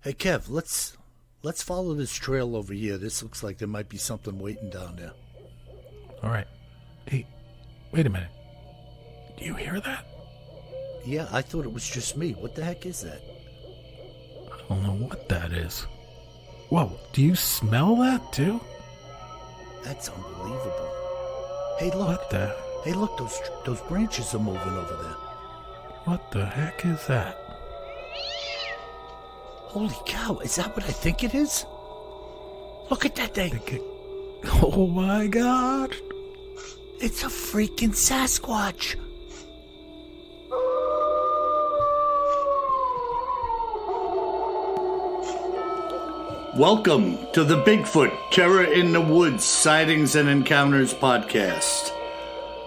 Hey Kev, let's follow this trail over here. This looks like there might be something waiting down there. All right. Hey, wait a minute. Do you hear that? Yeah, I thought it was just me. What the heck is that? I don't know what that is. Whoa, do you smell that too? That's unbelievable. Hey, look. What the? Hey, look, those branches are moving over there. What the heck is that? Holy cow, is that what I think it is? Look at that thing. Oh my God. It's a freaking Sasquatch. Welcome to the Bigfoot Terror in the Woods Sightings and Encounters podcast.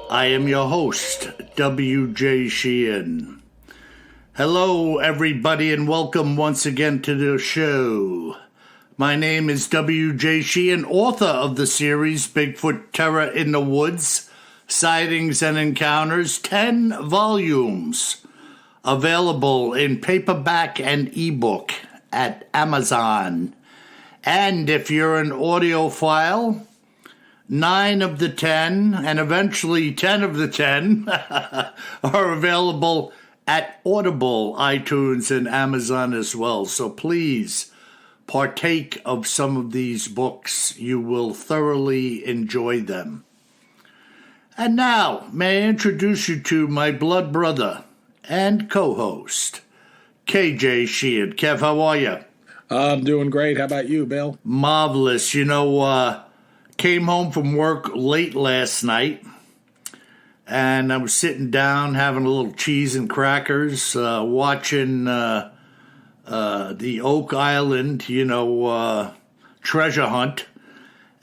I am your host, W.J. Sheehan. Hello, everybody, and welcome once again to the show. My name is W.J. Sheehan, author of the series Bigfoot Terror in the Woods Sightings and Encounters, 10 volumes, available in paperback and ebook at Amazon. And if you're an audiophile, 9 of the 10, and eventually 10 of the 10, are available at Audible, iTunes, and Amazon as well. So please partake of some of these books. You will thoroughly enjoy them. And now, may I introduce you to my blood brother and co-host, KJ Sheehan. Kev, how are you? I'm doing great. How about you, Bill? Marvelous. You know, came home from work late last night, and I was sitting down having a little cheese and crackers, watching the Oak Island, treasure hunt,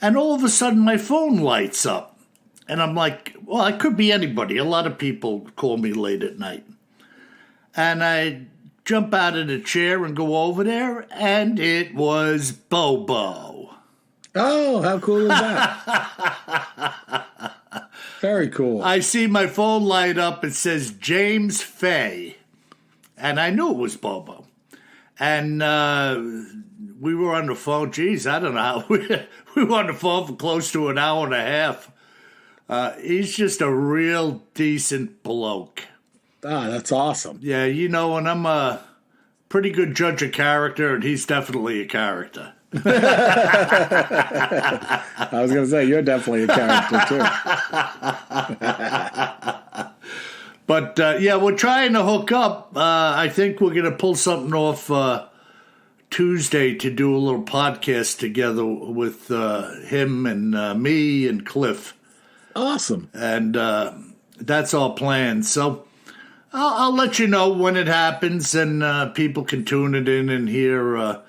and all of a sudden my phone lights up, and I'm like, well, it could be anybody. A lot of people call me late at night, and I jump out of the chair and go over there, and it was Bobo. Oh, how cool is that? Very cool. I see my phone light up. It says James Fay, and I knew it was Bobo. And we were on the phone. Geez, I don't know how. We were on the phone for close to an hour and a half. He's just a real decent bloke. Ah, that's awesome. Yeah, and I'm a pretty good judge of character, and he's definitely a character. I was going to say, you're definitely a character, too. But, we're trying to hook up. I think we're going to pull something off Tuesday to do a little podcast together with him and me and Cliff. Awesome. And that's our plan. So I'll let you know when it happens, and people can tune it in and hear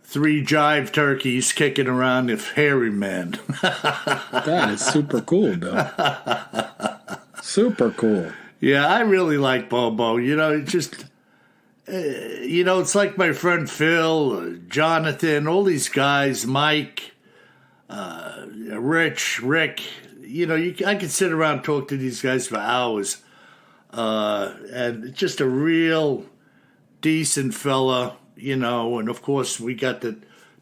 3 jive turkeys kicking around the hairy man. That is super cool, Bill. Super cool. Yeah, I really like Bobo. It's like my friend Phil, Jonathan, all these guys, Mike, Rick. I could sit around and talk to these guys for hours. And just a real decent fella, and of course we got the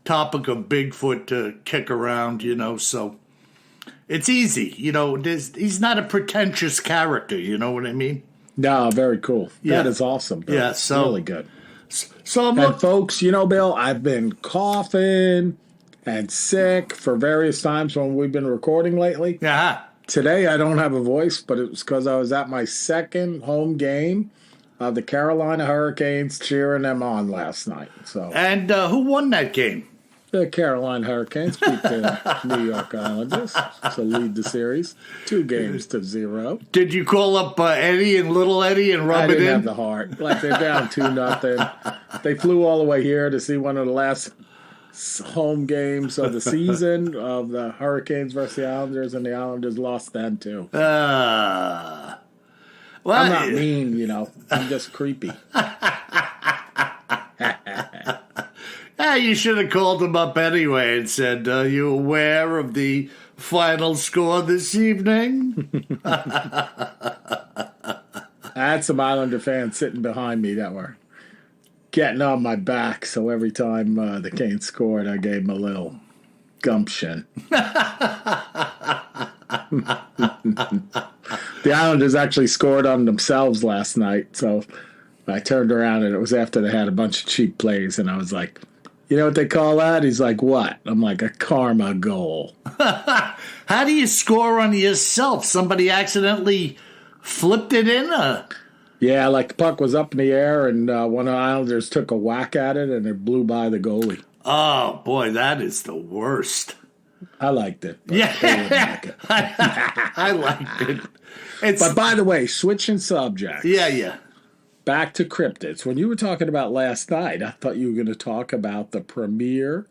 topic of Bigfoot to kick around, so it's easy, he's not a pretentious character, you know what I mean? No, very cool. Yeah. That is awesome, Bill. Yeah, so really good. So folks, Bill, I've been coughing and sick for various times when we've been recording lately. Yeah. Today I don't have a voice, but it was because I was at my second home game of the Carolina Hurricanes, cheering them on last night. And who won that game? The Carolina Hurricanes beat the New York Islanders to lead the series 2-0. Did you call up Eddie and Little Eddie and rub it in? I didn't have the heart. Like, they're down 2-0. They flew all the way here to see one of the last home games of the season of the Hurricanes versus the Islanders, and the Islanders lost then too. Well, I'm not mean, I'm just creepy. You should have called him up anyway and said, "Are you aware of the final score this evening?" I had some Islander fans sitting behind me that were getting on my back, so every time the Canes scored, I gave him a little gumption. The Islanders actually scored on themselves last night, so I turned around and it was after they had a bunch of cheap plays, and I was like, you know what they call that? He's like, what? I'm like, a karma goal. How do you score on yourself? Somebody accidentally flipped it in? Yeah, like the puck was up in the air, and one of the Islanders took a whack at it, and it blew by the goalie. Oh, boy, that is the worst. I liked it. Yeah, like it. I liked it. But by the way, switching subjects. Yeah. Back to cryptids. When you were talking about last night, I thought you were going to talk about the premiere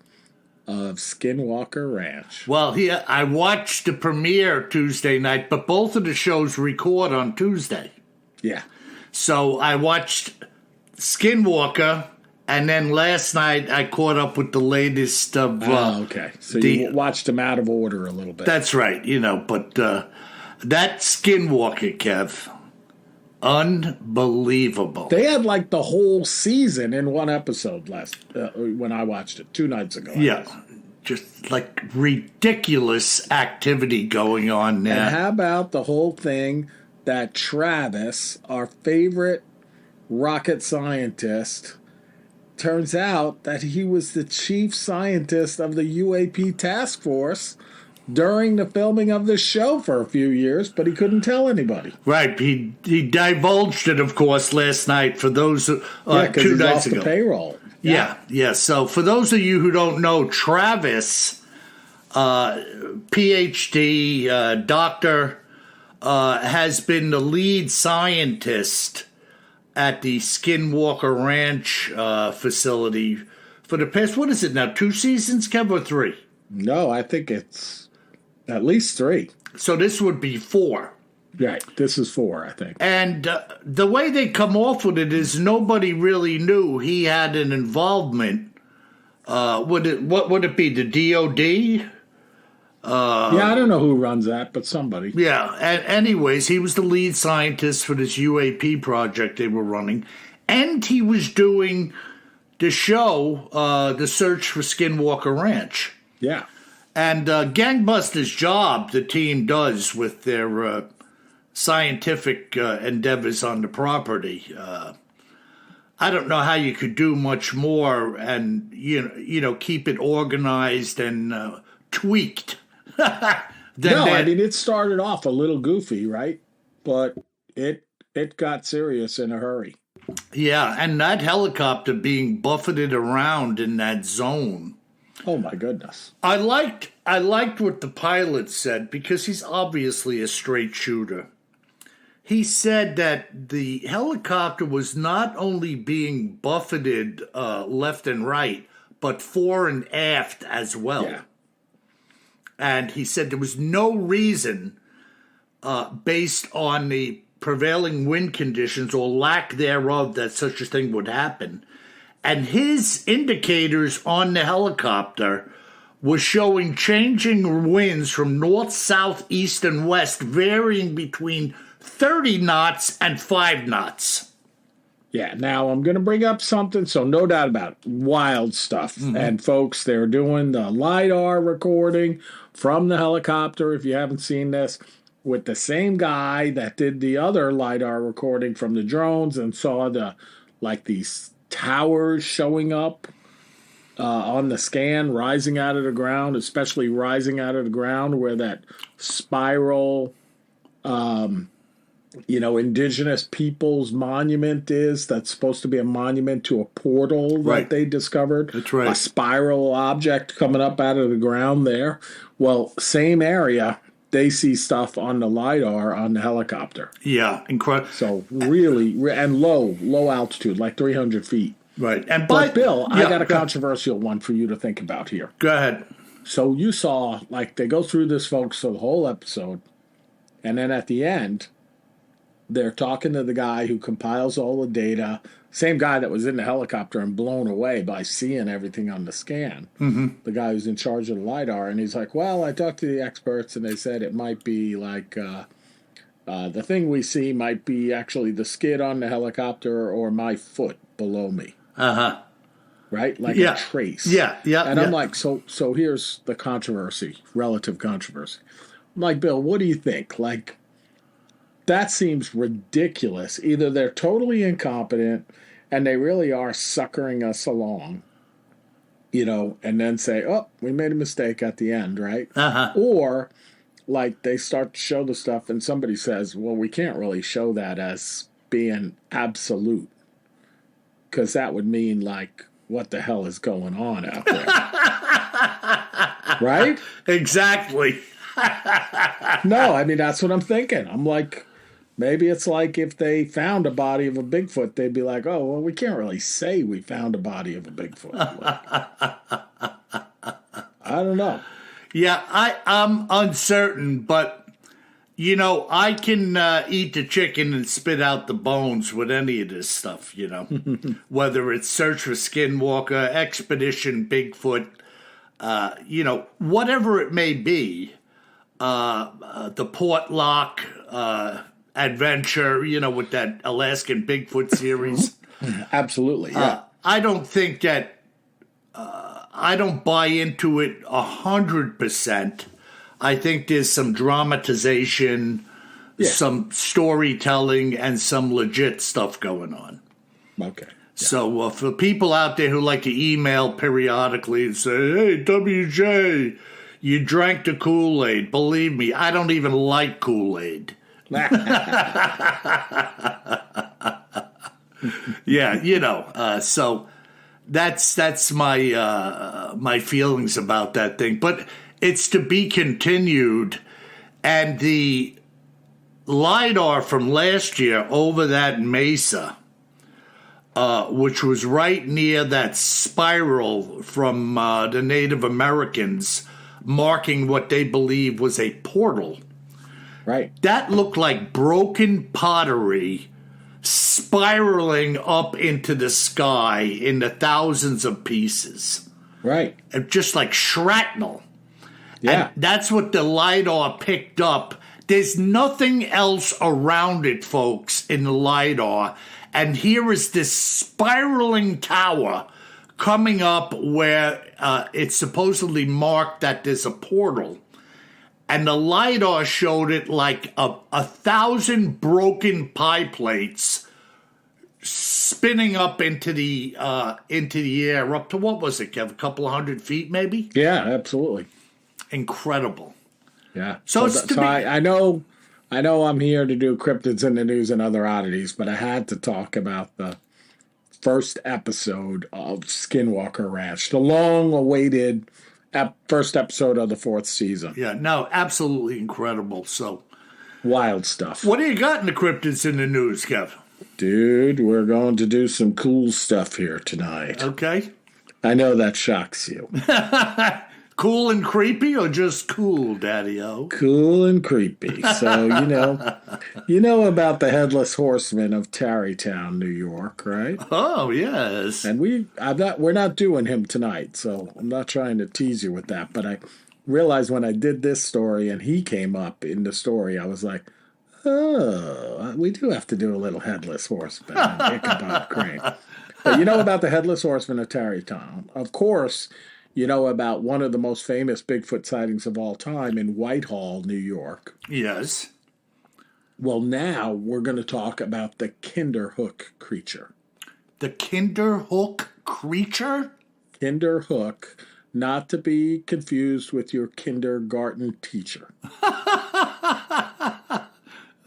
of Skinwalker Ranch. Well, I watched the premiere Tuesday night, but both of the shows record on Tuesday. Yeah. So I watched Skinwalker, and then last night I caught up with the latest of... okay. So you watched them out of order a little bit. That's right, but that Skinwalker, Kev, unbelievable. They had like the whole season in one episode when I watched it 2 nights ago. Yeah, just like ridiculous activity going on there. And how about the whole thing that Travis, our favorite rocket scientist, turns out that he was the chief scientist of the UAP task force during the filming of this show for a few years, but he couldn't tell anybody. Right. He divulged it, of course, last night for those 2 nights he's off ago. The payroll. Yeah. So for those of you who don't know, Travis, PhD, doctor, has been the lead scientist at the Skinwalker Ranch facility for the past, what is it now, 2 seasons, Kev, or 3? No, I think it's at least 3. So this would be 4. Right, this is 4, I think. And the way they come off with it is nobody really knew he had an involvement. What would it be, the DOD? Yeah, I don't know who runs that, but somebody. Yeah, and anyways, he was the lead scientist for this UAP project they were running. And he was doing the show, The Search for Skinwalker Ranch. Yeah. And gangbusters job the team does with their scientific endeavors on the property. I don't know how you could do much more and keep it organized and tweaked. I mean, it started off a little goofy, right? But it got serious in a hurry. Yeah, and that helicopter being buffeted around in that zone. Oh my goodness. I liked what the pilot said because he's obviously a straight shooter. He said that the helicopter was not only being buffeted left and right, but fore and aft as well. Yeah. And he said there was no reason, based on the prevailing wind conditions or lack thereof, that such a thing would happen. And his indicators on the helicopter were showing changing winds from north, south, east, and west, varying between 30 knots and 5 knots. Yeah, now I'm going to bring up something, so no doubt about it, wild stuff. Mm-hmm. And folks, they're doing the LiDAR recording from the helicopter, if you haven't seen this, with the same guy that did the other LiDAR recording from the drones and saw these towers showing up on the scan, rising out of the ground, especially rising out of the ground where that spiral indigenous peoples monument is. That's supposed to be a monument to a portal that they discovered. That's right. A spiral object coming up out of the ground there. Well, same area, they see stuff on the LiDAR on the helicopter. Yeah, incredible. So really, and low altitude, like 300 feet. Right. But Bill, I got a controversial one for you to think about here. Go ahead. So you saw, they go through this, folks, for the whole episode, and then at the end, they're talking to the guy who compiles all the data, same guy that was in the helicopter and blown away by seeing everything on the scan, the guy who's in charge of the LiDAR, and he's like, well, I talked to the experts, and they said it might be the thing we see might be actually the skid on the helicopter or my foot below me. right? Like Yeah. a trace. Yeah, yeah. And yeah. I'm like, so here's the controversy, relative controversy. I'm like, Bill, what do you think? Like, that seems ridiculous. Either they're totally incompetent and they really are suckering us along, and then say, oh, we made a mistake at the end, right? Or, like, they start to show the stuff and somebody says, well, we can't really show that as being absolute. Because that would mean, like, what the hell is going on out there? Right? Exactly. No, I mean, that's what I'm thinking. I'm like, maybe it's like if they found a body of a Bigfoot, they'd be like, oh, well, we can't really say we found a body of a Bigfoot. I don't know. Yeah, I'm uncertain, but, I can eat the chicken and spit out the bones with any of this stuff, Whether it's Search for Skinwalker, Expedition Bigfoot, whatever it may be, the Portlock adventure, with that Alaskan Bigfoot series. Absolutely, yeah. I don't think that I don't buy into it 100%. I think there's some dramatization, some storytelling, and some legit stuff going on. Okay. Yeah. So for people out there who like to email periodically and say, hey, WJ, you drank the Kool-Aid. Believe me, I don't even like Kool-Aid. Yeah, so that's my feelings about that thing. But it's to be continued, and the LiDAR from last year over that mesa, which was right near that spiral from the Native Americans, marking what they believe was a portal. Right. That looked like broken pottery spiraling up into the sky in the thousands of pieces. Right. Just like shrapnel. Yeah. And that's what the LiDAR picked up. There's nothing else around it, folks, in the LiDAR. And here is this spiraling tower coming up where it's supposedly marked that there's a portal. And the LiDAR showed it like a 1,000 broken pie plates spinning up into the air, up to, what was it, Kev? A couple of 100 feet, maybe? Yeah, absolutely. Incredible. Yeah. So I know I'm here to do Cryptids in the News and Other Oddities, but I had to talk about the first episode of Skinwalker Ranch, the long-awaited first episode of the 4th season. Yeah, no, absolutely incredible. So, wild stuff. What do you got in the Cryptids in the News, Kev? Dude, we're going to do some cool stuff here tonight. Okay. I know that shocks you. Cool and creepy, or just cool, Daddy-O? Cool and creepy. So, you know about the Headless Horseman of Tarrytown, New York, right? Oh, yes. And we're not doing him tonight, so I'm not trying to tease you with that. But I realized when I did this story and he came up in the story, I was like, oh, we do have to do a little Headless Horseman and Ichabod Crane. But you know about the Headless Horseman of Tarrytown. Of course, you know about one of the most famous Bigfoot sightings of all time in Whitehall, New York. Yes. Well, now we're going to talk about the Kinderhook Creature. The Kinderhook Creature? Kinderhook, not to be confused with your kindergarten teacher.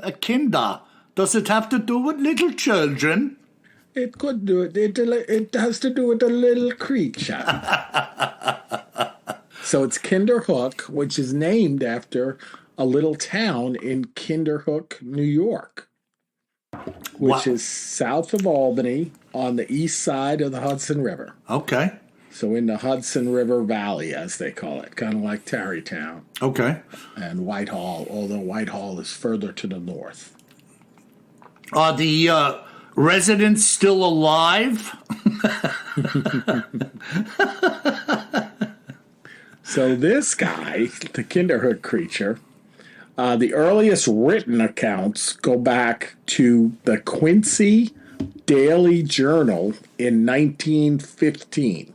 A kinder. Does it have to do with little children? It could do it. It has to do with a little creature. So it's Kinderhook, which is named after a little town in Kinderhook, New York, which is south of Albany on the east side of the Hudson River. Okay. So in the Hudson River Valley, as they call it, kind of like Tarrytown. Okay. And Whitehall, although Whitehall is further to the north. Are the residents still alive? So this guy, the Kinderhook Creature, the earliest written accounts go back to the Quincy Daily Journal in 1915.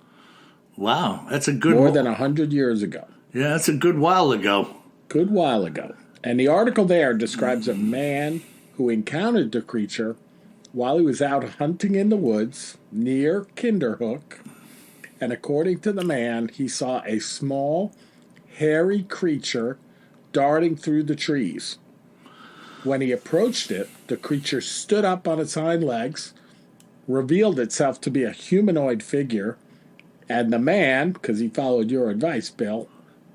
Wow, that's a good More than 100 years ago. Yeah, that's a good while ago. Good while ago. And the article there describes a man who encountered the creature while he was out hunting in the woods near Kinderhook. And according to the man, he saw a small, hairy creature darting through the trees. When he approached it, the creature stood up on its hind legs, revealed itself to be a humanoid figure, and the man, because he followed your advice, Bill,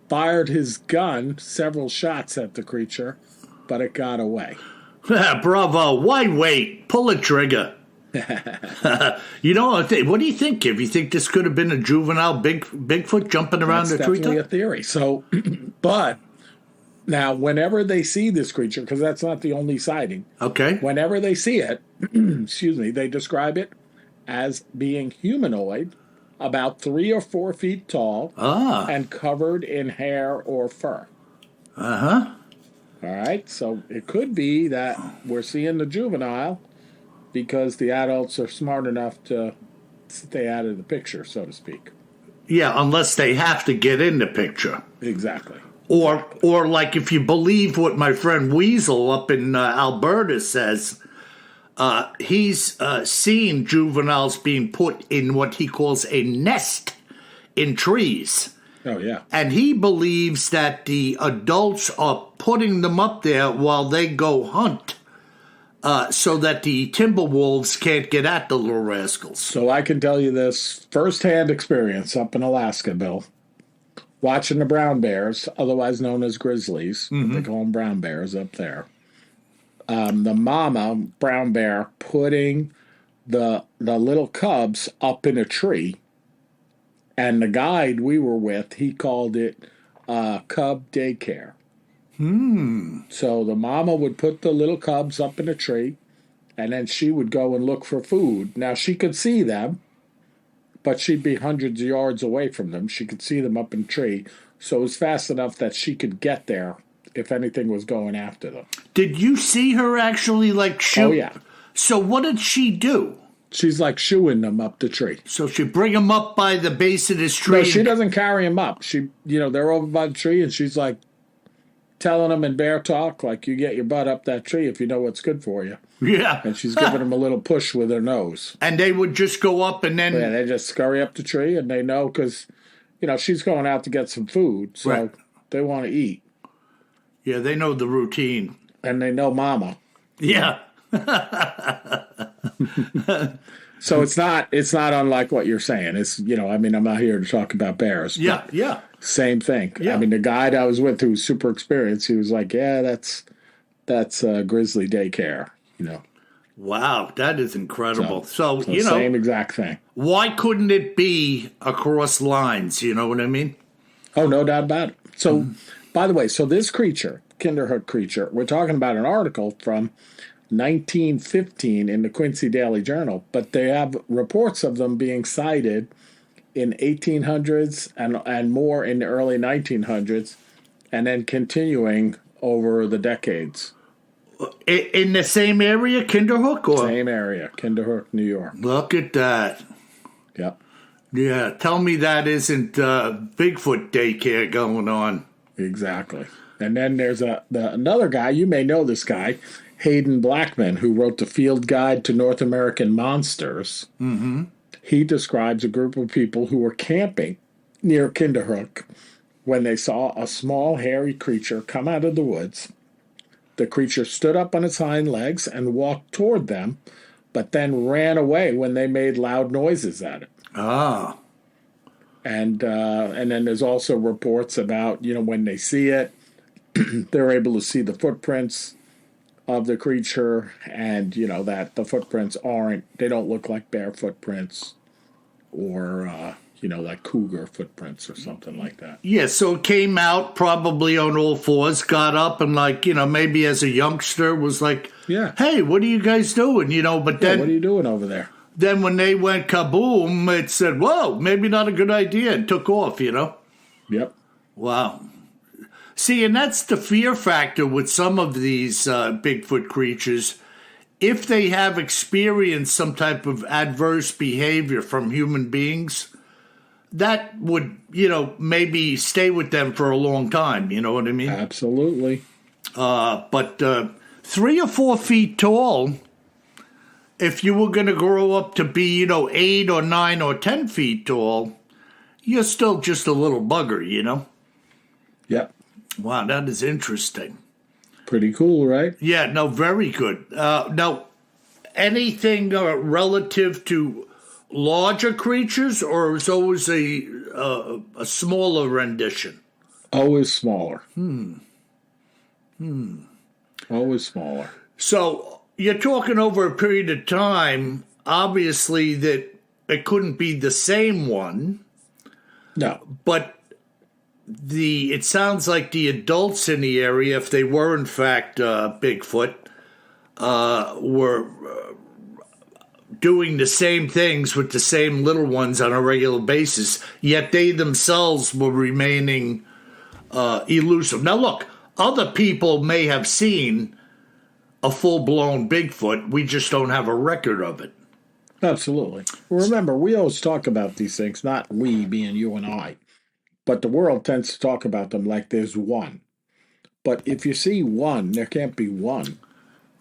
fired his gun several shots at the creature, but it got away. Bravo. Why wait? Pull a trigger. You know, what do you think, If you think this could have been a juvenile Bigfoot jumping around the treetop? That's definitely a theory. So, but now, whenever they see this creature, because that's not the only sighting. Okay. Whenever they see it, they describe it as being humanoid, about 3 or 4 feet tall, and covered in hair or fur. Uh-huh. All right, so it could be that we're seeing the juvenile because the adults are smart enough to stay out of the picture, so to speak. Yeah, unless they have to get in the picture. Exactly. Or like if you believe what my friend Weasel up in Alberta says, he's seen juveniles being put in what he calls a nest in trees. Oh, yeah. And he believes that the adults are putting them up there while they go hunt so that the timber wolves can't get at the little rascals. So I can tell you this firsthand experience up in Alaska, Bill. Watching the brown bears, otherwise known as grizzlies. Mm-hmm. They call them brown bears up there. The mama brown bear putting the little cubs up in a tree. And the guide we were with, he called it cub daycare. So the mama would put the little cubs up in a tree, and then she would go and look for food. Now, she could see them, but she'd be hundreds of yards away from them. She could see them up in a tree, so it was fast enough that she could get there if anything was going after them. Did you see her actually, like, shoot? Oh, yeah. So what did she do? She's like shooing them up the tree. So she bring them up by the base of this tree? No, she doesn't carry them up. She, they're over by the tree, and she's like telling them in bear talk, like, you get your butt up that tree if you know what's good for you. Yeah. And she's giving them a little push with her nose. And they would just go up and then... Yeah, they just scurry up the tree, and they know because, she's going out to get some food, so they want to eat. Yeah, they know the routine. And they know mama. Yeah. So it's not unlike what you're saying. It's, I'm not here to talk about bears. Yeah, yeah. Same thing. Yeah. The guide I was with who was super experienced, he was like, yeah, that's grizzly daycare, Wow, that is incredible. So same exact thing. Why couldn't it be across lines? You know what I mean? Oh, no doubt about it. So, by the way, this creature, Kinderhook Creature, we're talking about an article from 1915 in the Quincy Daily Journal, but they have reports of them being sighted in 1800s and more in the early 1900s, and then continuing over the decades. In the same area, Kinderhook? Or? Same area, Kinderhook, New York. Look at that. Yep. Yeah, tell me that isn't Bigfoot daycare going on. Exactly. And then there's another guy, you may know this guy, Hayden Blackman, who wrote the Field Guide to North American Monsters. Mm-hmm. He describes a group of people who were camping near Kinderhook when they saw a small, hairy creature come out of the woods. The creature stood up on its hind legs and walked toward them, but then ran away when they made loud noises at it. Ah. And then there's also reports about, when they see it, they're able to see the footprints of the creature, and that the footprints they don't look like bear footprints or like cougar footprints or something like that. Yeah, so it came out probably on all fours, got up, and maybe as a youngster was like, yeah, hey, what are you guys doing? But then what are you doing over there? Then when they went kaboom, it said, whoa, maybe not a good idea, and took off. Yep. Wow. See, and that's the fear factor with some of these Bigfoot creatures if they have experienced some type of adverse behavior from human beings, that would, maybe stay with them for a long time. You know what I mean? Absolutely. But 3 or 4 feet tall, if you were going to grow up to be, 8 or 9 or 10 feet tall, you're still just a little bugger, Yep. Wow, that is interesting. Pretty cool, right? Yeah, no, very good. Now, anything relative to larger creatures, or is always a smaller rendition? Always smaller. Always smaller. So you're talking over a period of time, obviously, that it couldn't be the same one. No. But it sounds like the adults in the area, if they were in fact Bigfoot, were doing the same things with the same little ones on a regular basis, yet they themselves were remaining elusive. Now look, other people may have seen a full-blown Bigfoot. We just don't have a record of it. Absolutely. Remember, we always talk about these things, not we being you and I, but the world tends to talk about them like there's one. But if you see one, there can't be one.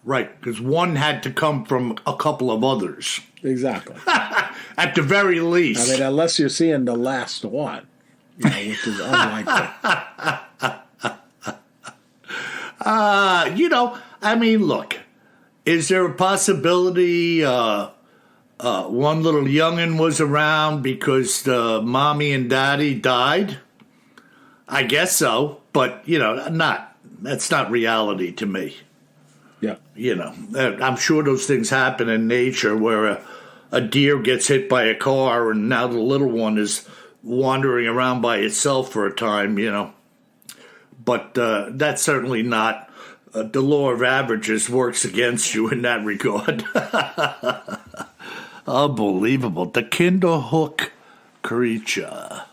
Right, because one had to come from a couple of others. Exactly. At the very least. I mean, unless you're seeing the last one, which is unlikely. Look, is there a possibility one little youngin' was around because mommy and daddy died? I guess so, but, that's not reality to me. Yeah. I'm sure those things happen in nature where a deer gets hit by a car and now the little one is wandering around by itself for a time, But that's certainly not the law of averages works against you in that regard. Unbelievable. The Kinderhook Creature.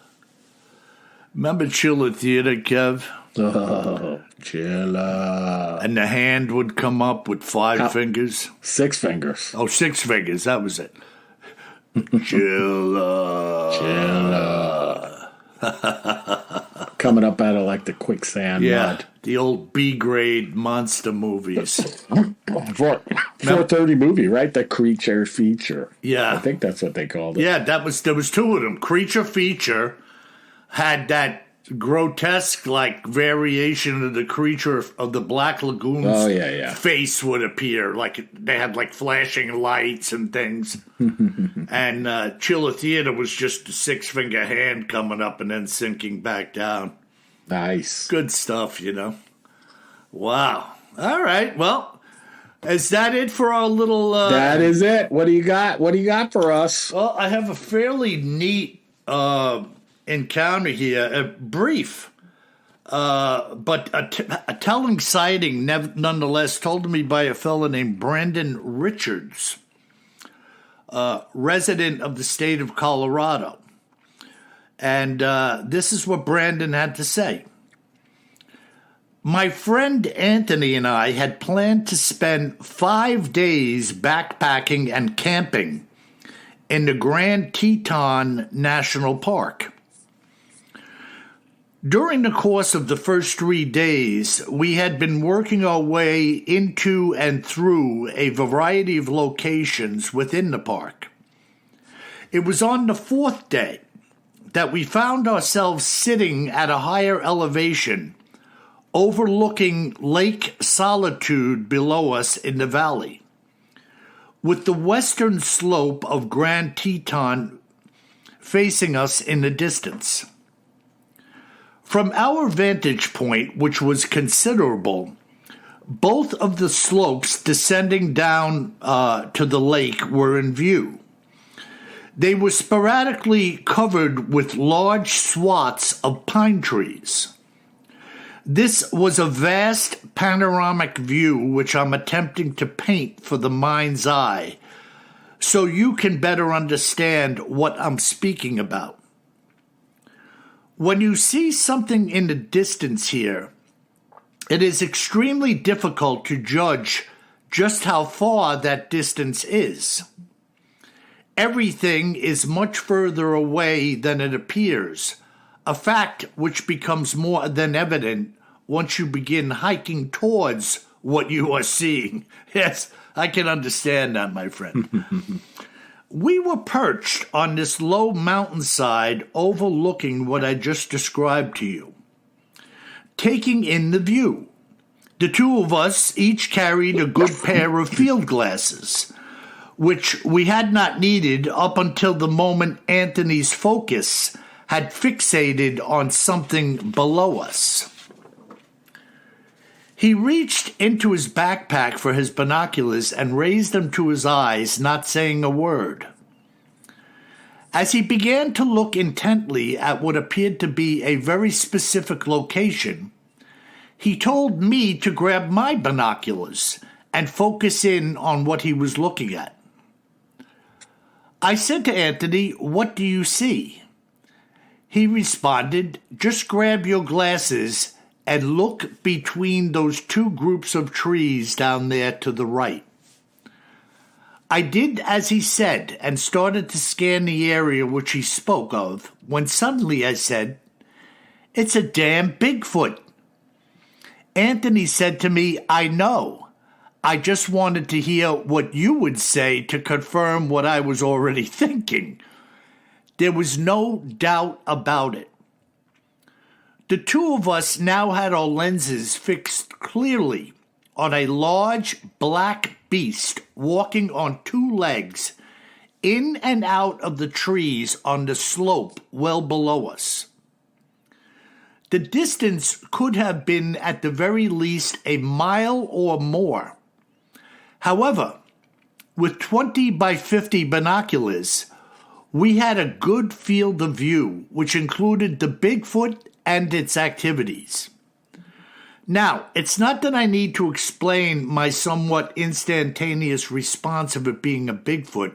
Remember Chiller Theater, Kev? Oh, Chiller. And the hand would come up with 5 fingers. 6 fingers. Oh, 6 fingers. That was it. Chiller. Chiller. Coming up out of like the quicksand mud. The old B-grade monster movies. 4:30 movie, right? The Creature Feature. Yeah. I think that's what they called it. Yeah, there was 2 of them. Creature Feature had that grotesque variation of the creature of the Black Lagoon's face would appear. Like they had flashing lights and things. And Chiller Theater was just a 6-finger hand coming up and then sinking back down. Nice. Good stuff, Wow. All right. Well, is that it for our little... that is it. What do you got? What do you got for us? Well, I have a fairly neat encounter here, brief, but a telling sighting nonetheless, told to me by a fellow named Brandon Richards, resident of the state of Colorado. And this is what Brandon had to say. My friend Anthony and I had planned to spend 5 days backpacking and camping in the Grand Teton National Park. During the course of the first 3 days, we had been working our way into and through a variety of locations within the park. It was on the 4th day that we found ourselves sitting at a higher elevation, overlooking Lake Solitude below us in the valley, with the western slope of Grand Teton facing us in the distance. From our vantage point, which was considerable, both of the slopes descending down to the lake were in view. They were sporadically covered with large swaths of pine trees. This was a vast panoramic view which I'm attempting to paint for the mind's eye so you can better understand what I'm speaking about. When you see something in the distance here, it is extremely difficult to judge just how far that distance is. Everything is much further away than it appears, a fact which becomes more than evident once you begin hiking towards what you are seeing. Yes, I can understand that, my friend. We were perched on this low mountainside overlooking what I just described to you, taking in the view. The two of us each carried a good pair of field glasses, which we had not needed up until the moment Anthony's focus had fixated on something below us. He reached into his backpack for his binoculars and raised them to his eyes, not saying a word. As he began to look intently at what appeared to be a very specific location, he told me to grab my binoculars and focus in on what he was looking at. I said to Anthony, "What do you see?" He responded, "Just grab your glasses and look between those two groups of trees down there to the right." I did as he said and started to scan the area which he spoke of, when suddenly I said, "It's a damn Bigfoot." Anthony said to me, "I know. I just wanted to hear what you would say to confirm what I was already thinking." There was no doubt about it. The two of us now had our lenses fixed clearly on a large black beast walking on two legs in and out of the trees on the slope well below us. The distance could have been at the very least a mile or more. However, with 20 by 50 binoculars, we had a good field of view, which included the Bigfoot and its activities. Now, it's not that I need to explain my somewhat instantaneous response of it being a Bigfoot,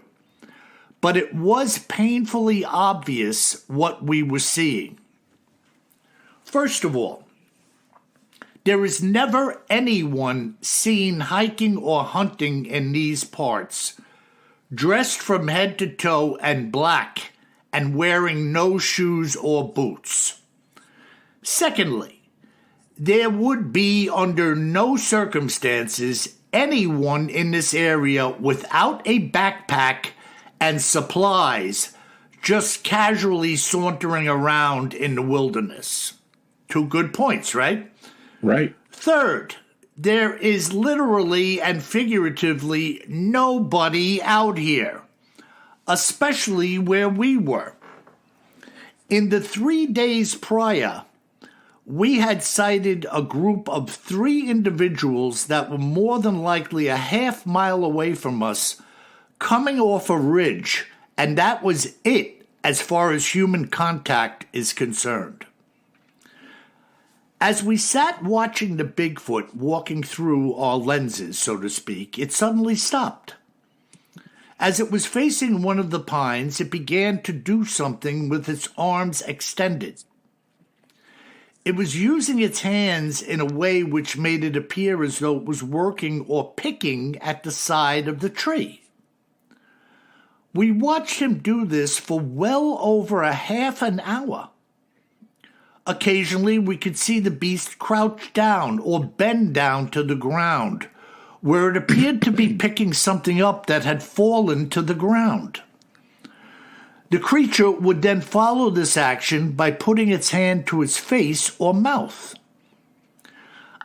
but it was painfully obvious what we were seeing. First of all, there is never anyone seen hiking or hunting in these parts, dressed from head to toe and black and wearing no shoes or boots. Secondly, there would be under no circumstances anyone in this area without a backpack and supplies just casually sauntering around in the wilderness. Two good points, right? Right. Third, there is literally and figuratively nobody out here, especially where we were. In the 3 days prior, we had sighted a group of 3 individuals that were more than likely a half-mile away from us, coming off a ridge, and that was it as far as human contact is concerned. As we sat watching the Bigfoot walking through our lenses, so to speak, it suddenly stopped. As it was facing one of the pines, it began to do something with its arms extended. It was using its hands in a way which made it appear as though it was working or picking at the side of the tree. We watched him do this for well over a half an hour. Occasionally, we could see the beast crouch down or bend down to the ground, where it appeared to be picking something up that had fallen to the ground. The creature would then follow this action by putting its hand to its face or mouth.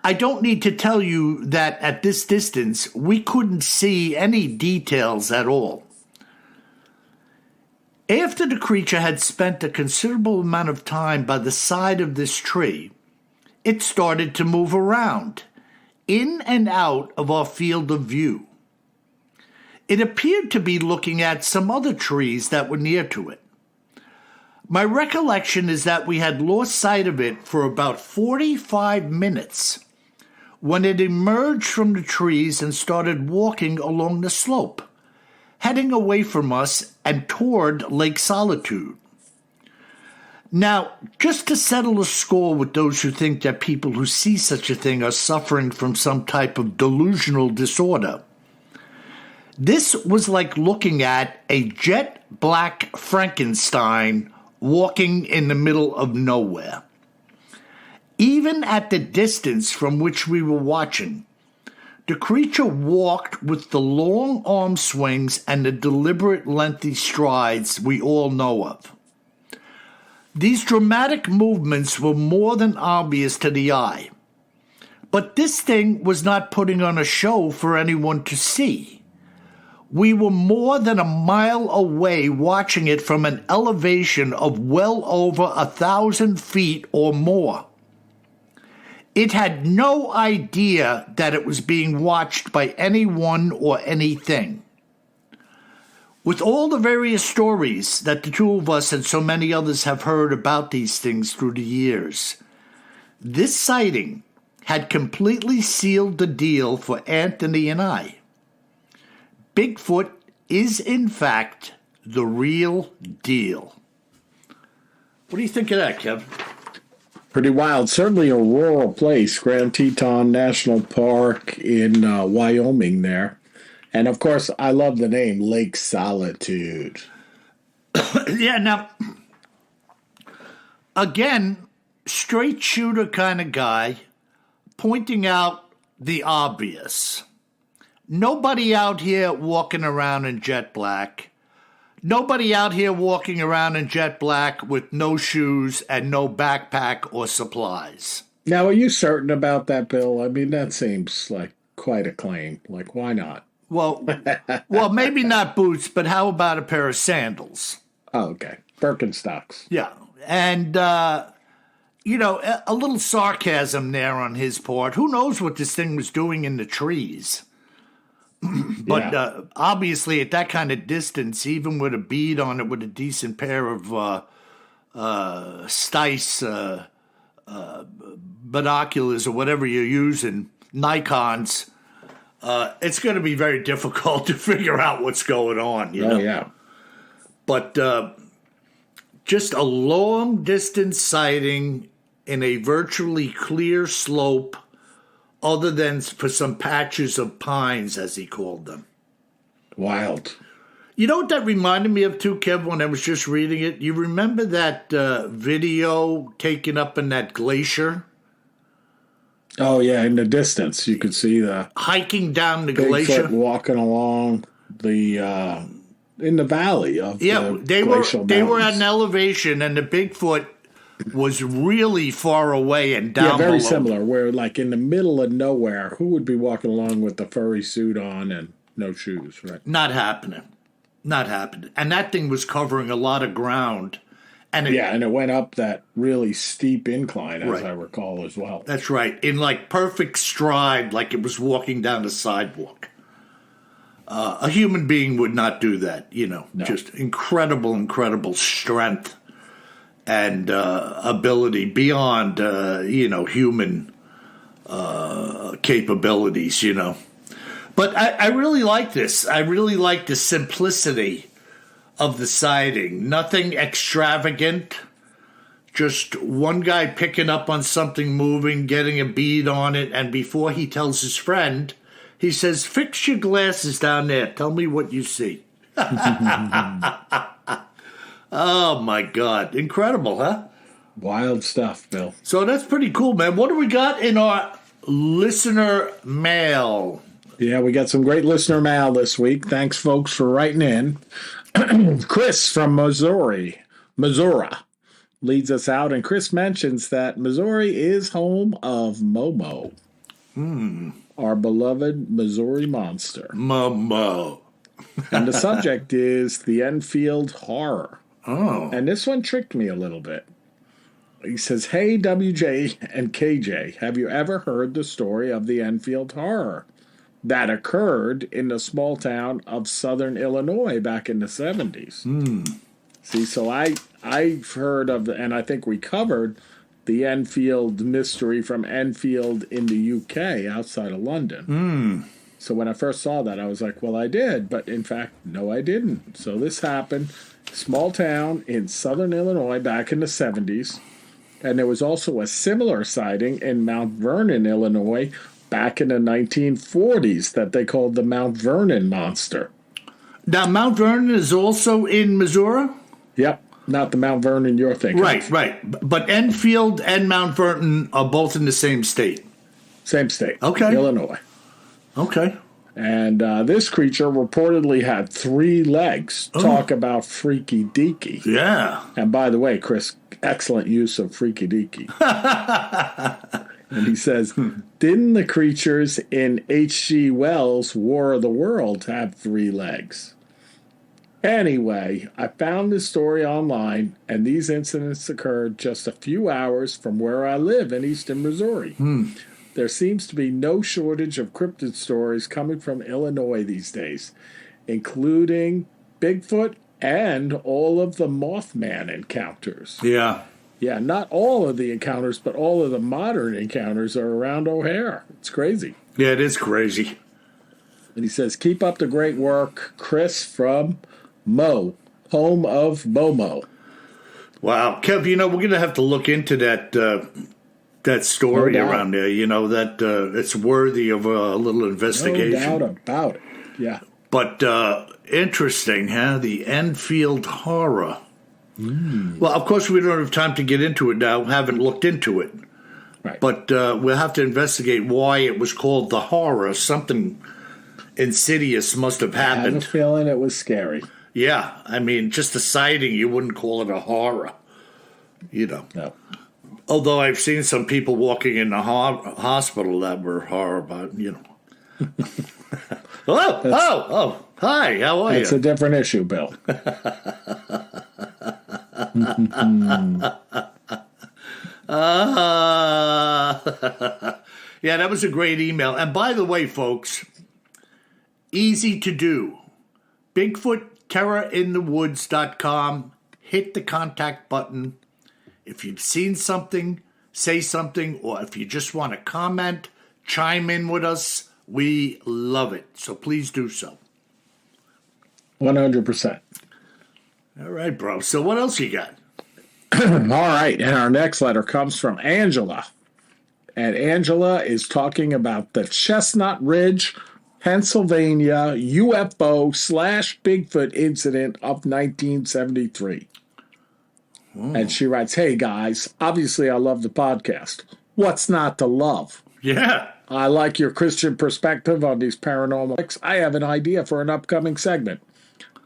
I don't need to tell you that at this distance, we couldn't see any details at all. After the creature had spent a considerable amount of time by the side of this tree, it started to move around, in and out of our field of view. It appeared to be looking at some other trees that were near to it. My recollection is that we had lost sight of it for about 45 minutes when it emerged from the trees and started walking along the slope, heading away from us and toward Lake Solitude. Now, just to settle a score with those who think that people who see such a thing are suffering from some type of delusional disorder, this was like looking at a jet black Frankenstein walking in the middle of nowhere. Even at the distance from which we were watching, the creature walked with the long arm swings and the deliberate lengthy strides we all know of. These dramatic movements were more than obvious to the eye. But this thing was not putting on a show for anyone to see. We were more than a mile away watching it from an elevation of well over 1,000 feet or more. It had no idea that it was being watched by anyone or anything. With all the various stories that the two of us and so many others have heard about these things through the years, this sighting had completely sealed the deal for Anthony and I. Bigfoot is, in fact, the real deal. What do you think of that, Kev? Pretty wild. Certainly a rural place, Grand Teton National Park in Wyoming there. And, of course, I love the name, Lake Solitude. Yeah, now, again, straight shooter kind of guy, pointing out the obvious. Nobody out here walking around in jet black. Nobody out here walking around in jet black with no shoes and no backpack or supplies. Now, are you certain about that, Bill? I mean, that seems like quite a claim. Like, why not? Well, maybe not boots, but how about a pair of sandals? Oh, okay. Birkenstocks. Yeah. And, a little sarcasm there on his part. Who knows what this thing was doing in the trees? But obviously, at that kind of distance, even with a bead on it with a decent pair of Stice binoculars or whatever you're using, Nikons, it's going to be very difficult to figure out what's going on, you know? Yeah. But just a long-distance sighting in a virtually clear slope, other than for some patches of pines, as he called them. Wild. You know what that reminded me of, too, Kev, when I was just reading it? You remember that video taken up in that glacier? Oh, yeah, in the distance, you could see the hiking down the Bigfoot glacier, walking along the in the valley of the glacial they were mountains. at an elevation, and the Bigfoot was really far away and down Yeah, very below. similar, where like in the middle of nowhere, who would be walking along with the furry suit on and no shoes, right? Not happening. And that thing was covering a lot of ground. And it went up that really steep incline, as Right. I recall, as well. That's right. In like perfect stride, like it was walking down the sidewalk. A human being would not do that, No. Just incredible strength and ability beyond, human capabilities, But I really like this. I really like the simplicity of the sighting. Nothing extravagant. Just one guy picking up on something moving, getting a bead on it, and before he tells his friend, he says, "Fix your glasses down there. Tell me what you see." Oh, my God. Incredible, huh? Wild stuff, Bill. So that's pretty cool, man. What do we got in our listener mail? Yeah, we got some great listener mail this week. Thanks, folks, for writing in. Chris from Missouri leads us out, and Chris mentions that Missouri is home of Momo, our beloved Missouri monster. Momo. And the subject is the Enfield Horror. Oh. And this one tricked me a little bit. He says, "Hey, WJ and KJ, have you ever heard the story of the Enfield Horror that occurred in the small town of southern Illinois back in the 70s?" See, so I've heard of, and I think we covered the Enfield mystery from Enfield in the UK outside of London. So when I first saw that, I was like, well, I did. But in fact, no, I didn't. So this happened Small town in southern Illinois back in the 70s. And there was also a similar sighting in Mount Vernon, Illinois, back in the 1940s that they called the Mount Vernon monster. Now, Mount Vernon is also in Missouri? Yep, not the Mount Vernon you're thinking. Right. But Enfield and Mount Vernon are both in the same state. Same state. Okay. Illinois. Okay. And this creature reportedly had 3 legs. Oh. Talk about freaky deaky. Yeah. And by the way, Chris, excellent use of freaky deaky. And he says, didn't the creatures in H.G. Wells' War of the Worlds have 3 legs? Anyway, I found this story online, and these incidents occurred just a few hours from where I live in eastern Missouri. There seems to be no shortage of cryptid stories coming from Illinois these days, including Bigfoot and all of the Mothman encounters. Yeah. Yeah, not all of the encounters, but all of the modern encounters are around O'Hare. It's crazy. Yeah, it is crazy. And he says, keep up the great work, Chris from Mo, home of Momo. Wow. Kev, we're going to have to look into that story around there. That it's worthy of a little investigation. No doubt about it. Yeah. But interesting, huh? The Enfield horror. Well, of course, we don't have time to get into it now. Haven't looked into it. Right. But we'll have to investigate why it was called the horror. Something insidious must have I have a happened. feeling it was scary. Yeah. I mean, just a sighting, you wouldn't call it a horror. No. Although I've seen some people walking in the hospital that were horrified, Oh, hi, how are you? It's a different issue, Bill. Yeah, that was a great email. And by the way, folks, easy to do. BigfootTerrorInTheWoods.com. Hit the contact button. If you've seen something, say something, or if you just want to comment, chime in with us, we love it. So please do so. 100%. All right, bro. So what else you got? All right. And our next letter comes from Angela. And Angela is talking about the Chestnut Ridge, Pennsylvania UFO/Bigfoot incident of 1973. And she writes, hey, guys, obviously I love the podcast. What's not to love? Yeah. I like your Christian perspective on these paranormal. I have an idea for an upcoming segment.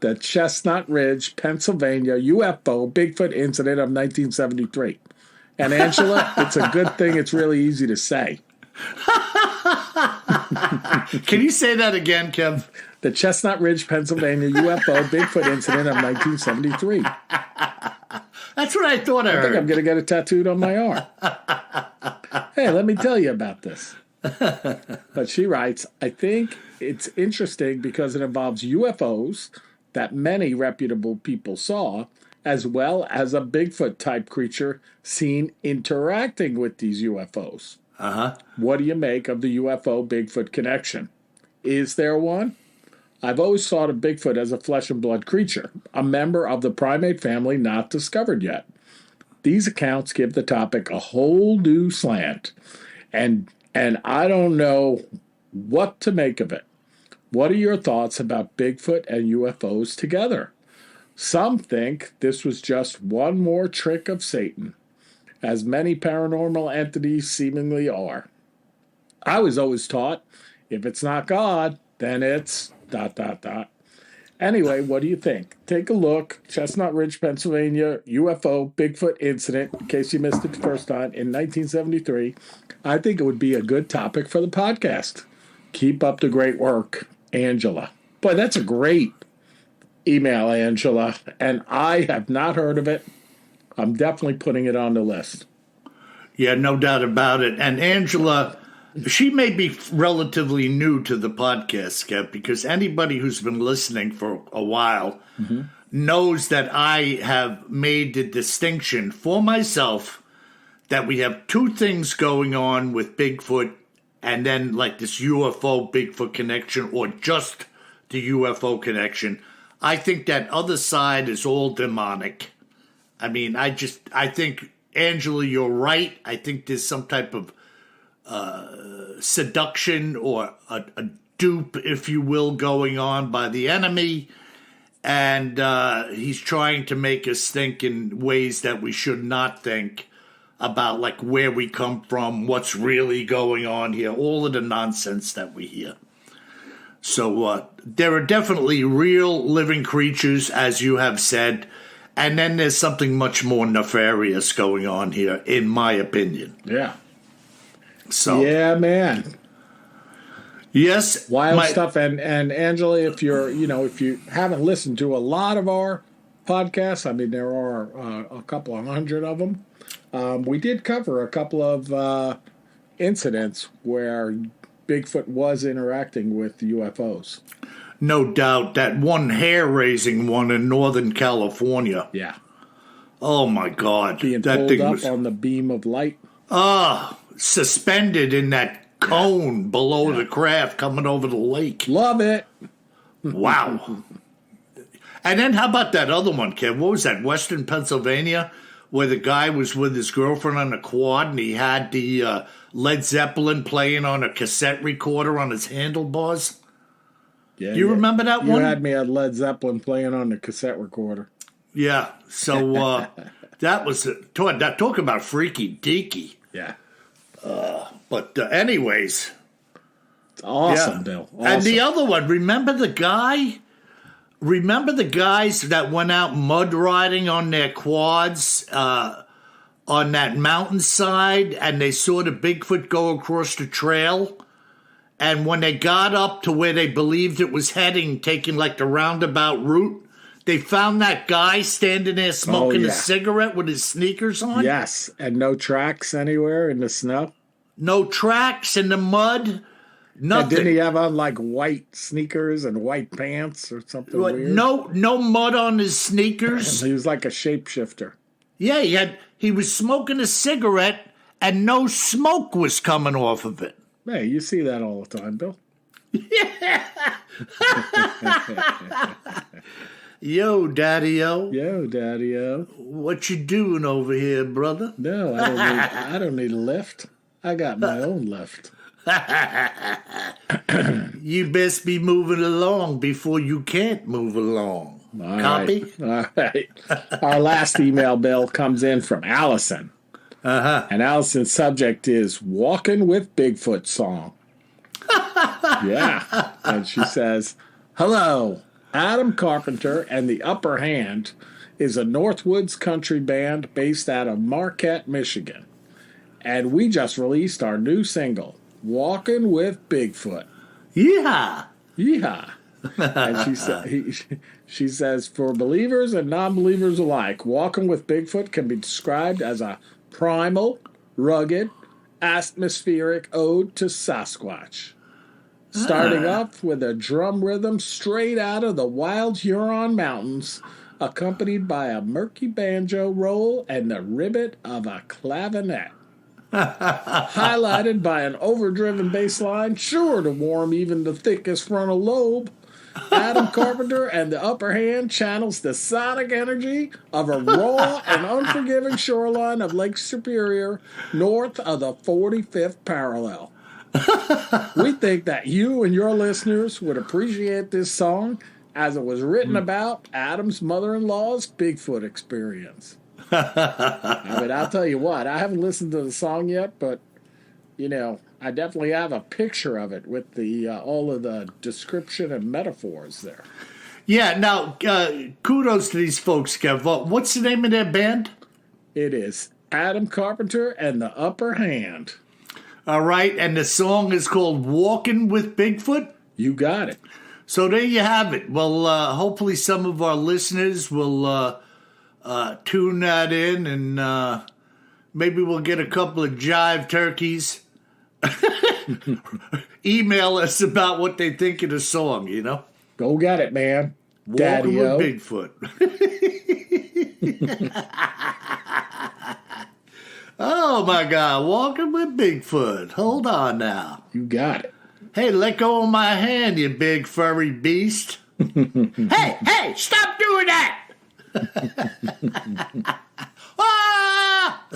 The Chestnut Ridge, Pennsylvania UFO Bigfoot incident of 1973. And Angela, it's a good thing it's really easy to say. Can you say that again, Kev? The Chestnut Ridge, Pennsylvania UFO Bigfoot incident of 1973. That's what I thought I I think I'm heard. going to get it tattooed on my arm. Hey, let me tell you about this. But she writes, I think it's interesting because it involves UFOs that many reputable people saw, as well as a Bigfoot-type creature seen interacting with these UFOs. Uh-huh. What do you make of the UFO-Bigfoot connection? Is there one? I've always thought of Bigfoot as a flesh and blood creature, a member of the primate family not discovered yet. These accounts give the topic a whole new slant, and I don't know what to make of it. What are your thoughts about Bigfoot and UFOs together? Some think this was just one more trick of Satan, as many paranormal entities seemingly are. I was always taught, if it's not God, then it's ... Anyway, what do you think? Take a look. Chestnut Ridge, Pennsylvania, UFO Bigfoot incident, in case you missed it the first time, in 1973. I think it would be a good topic for the podcast. Keep up the great work, Angela. Boy, that's a great email, Angela, and I have not heard of it. I'm definitely putting it on the list. Yeah, no doubt about it. And Angela, she may be relatively new to the podcast, Kev, because anybody who's been listening for a while knows that I have made the distinction for myself that we have two things going on with Bigfoot and then like this UFO Bigfoot connection or just the UFO connection. I think that other side is all demonic. I mean, I think, Angela, you're right. I think there's some type of seduction or a dupe, if you will, going on by the enemy. And he's trying to make us think in ways that we should not think about, like where we come from, what's really going on here, all of the nonsense that we hear. So there are definitely real living creatures, as you have said, and then there's something much more nefarious going on here, in my opinion. Yeah. So yeah, man. Yes, wild stuff. And Angela, if you haven't listened to a lot of our podcasts, I mean, there are a couple of hundred of them. We did cover a couple of incidents where Bigfoot was interacting with UFOs. No doubt. That one hair-raising one in Northern California. Yeah. Oh, my God. Being that pulled thing up was on the beam of light. Suspended in that cone below the craft coming over the lake. Love it. Wow. And then how about that other one, Kev? What was that, Western Pennsylvania, where the guy was with his girlfriend on a quad and he had the Led Zeppelin playing on a cassette recorder on his handlebars? Yeah, do you remember that one? You had me at Led Zeppelin playing on the cassette recorder. Yeah. So that was talk about freaky deaky. Yeah. But anyways. It's awesome, Bill. Awesome. And the other one, remember the guys that went out mud riding on their quads on that mountainside, and they saw the Bigfoot go across the trail? And when they got up to where they believed it was heading, taking like the roundabout route, they found that guy standing there smoking a cigarette with his sneakers on? Yes, and no tracks anywhere in the snow? No tracks in the mud? Nothing. And didn't he have on like white sneakers and white pants or something weird? No mud on his sneakers. He was like a shapeshifter. Yeah, he was smoking a cigarette and no smoke was coming off of it. Hey, you see that all the time, Bill. Yeah. Yo, Daddy-O. Yo, Daddy-O. What you doing over here, brother? No, I don't need a lift. I got my own lift. You best be moving along before you can't move along. All Copy? Right. All right. Our last email, Bill, comes in from Allison. Uh-huh. And Allison's subject is Walking with Bigfoot song. Yeah. And she says, hello, Adam Carpenter and the Upper Hand is a Northwoods country band based out of Marquette, Michigan. And we just released our new single, Walking with Bigfoot. Yeah. Yeah. And she says, for believers and non-believers alike, Walking with Bigfoot can be described as a primal, rugged, atmospheric ode to Sasquatch. Starting off with a drum rhythm straight out of the wild Huron Mountains, accompanied by a murky banjo roll and the ribbit of a clavinet. Highlighted by an overdriven bass line, sure to warm even the thickest frontal lobe. Adam Carpenter and the Upper Hand channels the sonic energy of a raw and unforgiving shoreline of Lake Superior north of the 45th parallel. We think that you and your listeners would appreciate this song as it was written about Adam's mother-in-law's Bigfoot experience. I mean, I'll tell you what, I haven't listened to the song yet, but, you know, I definitely have a picture of it with the all of the description and metaphors there. Yeah, now, kudos to these folks, Kev. What's the name of their band? It is Adam Carpenter and the Upper Hand. All right, and the song is called Walking with Bigfoot? You got it. So there you have it. Well, hopefully some of our listeners will tune that in, and maybe we'll get a couple of jive turkeys. Email us about what they think of the song, you know? Go get it, man. Walking Daddy-o. with Bigfoot. Oh, my God. Walking with Bigfoot. Hold on now. You got it. Hey, let go of my hand, you big furry beast. Hey, stop doing that! Ah!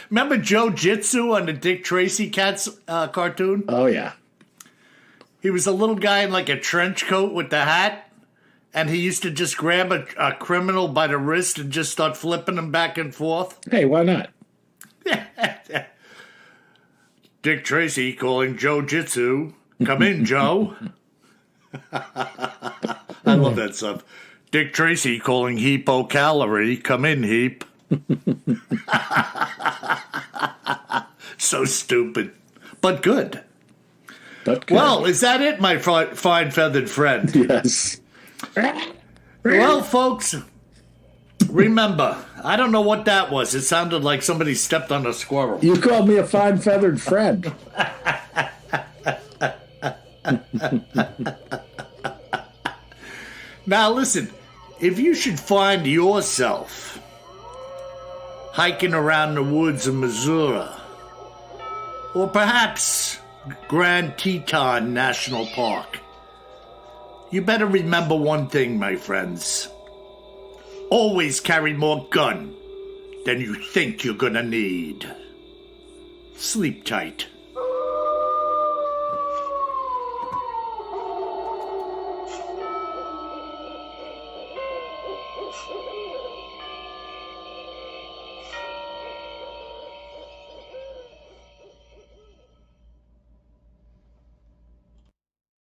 Remember Joe Jitsu on the Dick Tracy Cats cartoon? Oh, yeah. He was a little guy in like a trench coat with the hat, and he used to just grab a criminal by the wrist and just start flipping him back and forth. Hey, why not? Dick Tracy calling Joe Jitsu. Come in, Joe. I love that stuff. Dick Tracy calling Heapo Calorie. Come in, Heap. So stupid, but good. Well, is that it, my fine feathered friend? Yes. Well, folks, remember, I don't know what that was. It sounded like somebody stepped on a squirrel. You called me a fine feathered friend. Now, listen, if you should find yourself hiking around the woods of Missouri, or perhaps Grand Teton National Park, you better remember one thing, my friends. Always carry more gun than you think you're gonna need. Sleep tight.